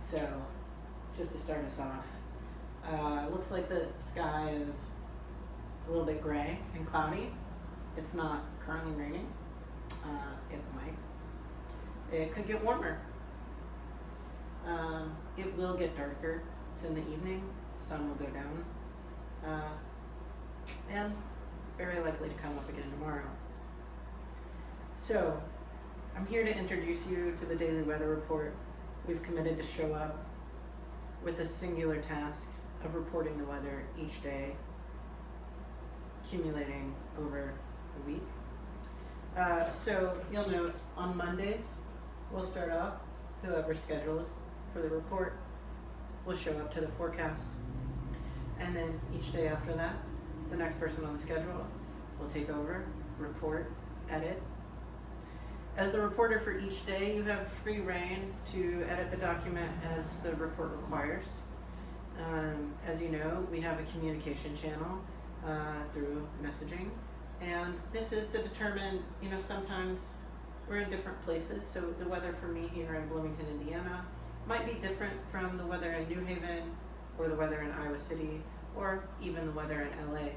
So, just to start us off, looks like the sky is a little bit gray and cloudy. It's not currently raining. It might. It could get warmer. It will get darker. It's in the evening. Sun will go down. And very likely to come up again tomorrow. So, I'm here to introduce you to the daily weather report. We've committed to show up with the singular task of reporting the weather each day, accumulating over the week. So you'll note on Mondays, we'll start off, whoever's scheduled for the report will show up to the forecast. And then each day after that, the next person on the schedule will take over, report, edit. As the reporter for each day, you have free reign to edit the document as the report requires. As you know, we have a communication channel through messaging, and this is to determine, sometimes we're in different places, so the weather for me here in Bloomington, Indiana might be different from the weather in New Haven, or the weather in Iowa City, or even the weather in LA.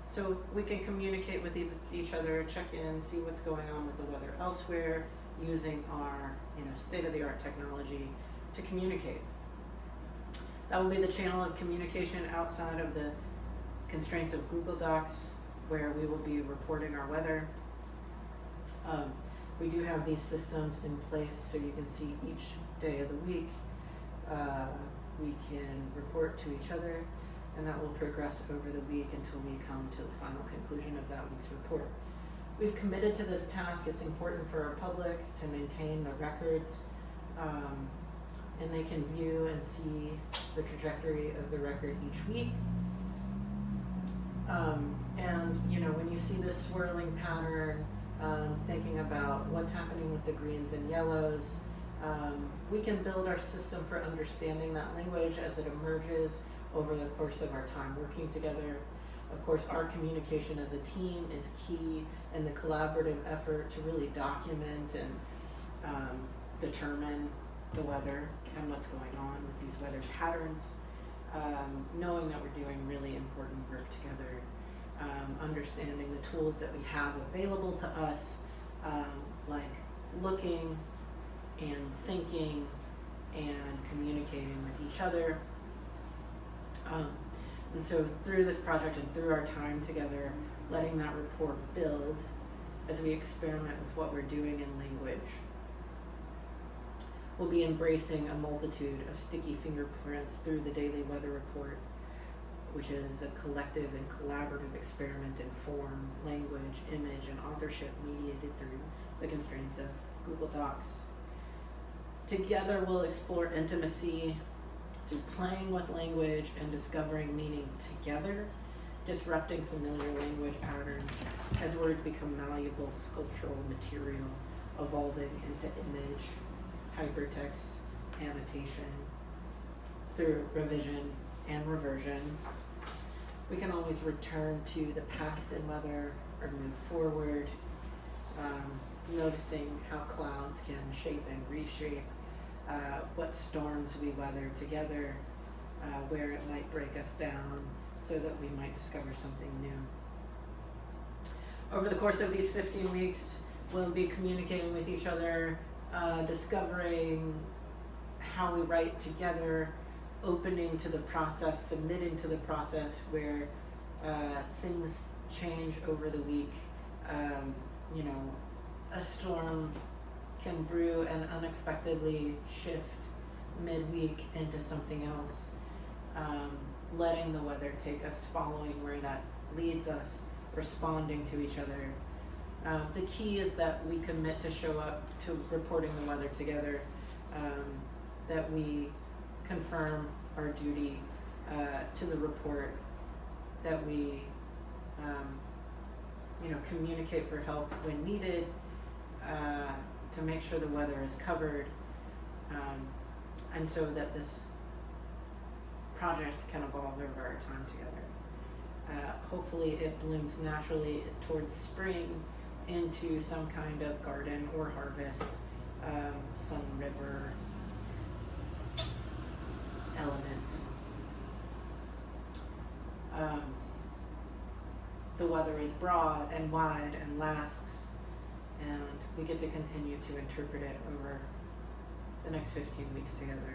So we can communicate with each other, check in, see what's going on with the weather elsewhere, using our state-of-the-art technology to communicate. That will be the channel of communication outside of the constraints of Google Docs, where we will be reporting our weather. We do have these systems in place so you can see each day of the week. We can report to each other, and that will progress over the week until we come to the final conclusion of that week's report. We've committed to this task. It's important for our public to maintain the records, and they can view and see the trajectory of the record each week. And when you see this swirling pattern, thinking about what's happening with the greens and yellows, we can build our system for understanding that language as it emerges over the course of our time working together. Of course, our communication as a team is key in the collaborative effort to really document and determine the weather and what's going on with these weather patterns, knowing that we're doing really important work together, understanding the tools that we have available to us, like looking and thinking and communicating with each other. And so through this project and through our time together, letting that report build as we experiment with what we're doing in language. We'll be embracing a multitude of sticky fingerprints through the daily weather report, which is a collective and collaborative experiment in form, language, image, and authorship mediated through the constraints of Google Docs. Together we'll explore intimacy through playing with language and discovering meaning together, disrupting familiar language patterns as words become malleable sculptural material, evolving into image, hypertext, annotation, through revision and reversion. We can always return to the past in weather or move forward, noticing how clouds can shape and reshape, what storms we weather together, where it might break us down so that we might discover something new. Over the course of these 15 weeks, we'll be communicating with each other, discovering how we write together, opening to the process, submitting to the process where things change over the week. A storm can brew and unexpectedly shift midweek into something else. Letting the weather take us, following where that leads us, responding to each other. The key is that we commit to show up to reporting the weather together, that we confirm our duty to the report, that we communicate for help when needed, to make sure the weather is covered, and so that this project can evolve over our time together. Hopefully it blooms naturally towards spring into some kind of garden or harvest, some river, the weather is broad and wide and lasts, and we get to continue to interpret it over the next 15 weeks together.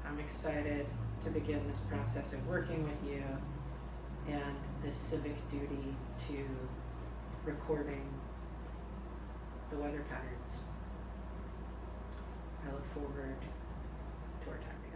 I'm excited to begin this process of working with you and this civic duty to recording the weather patterns. I look forward to our time together.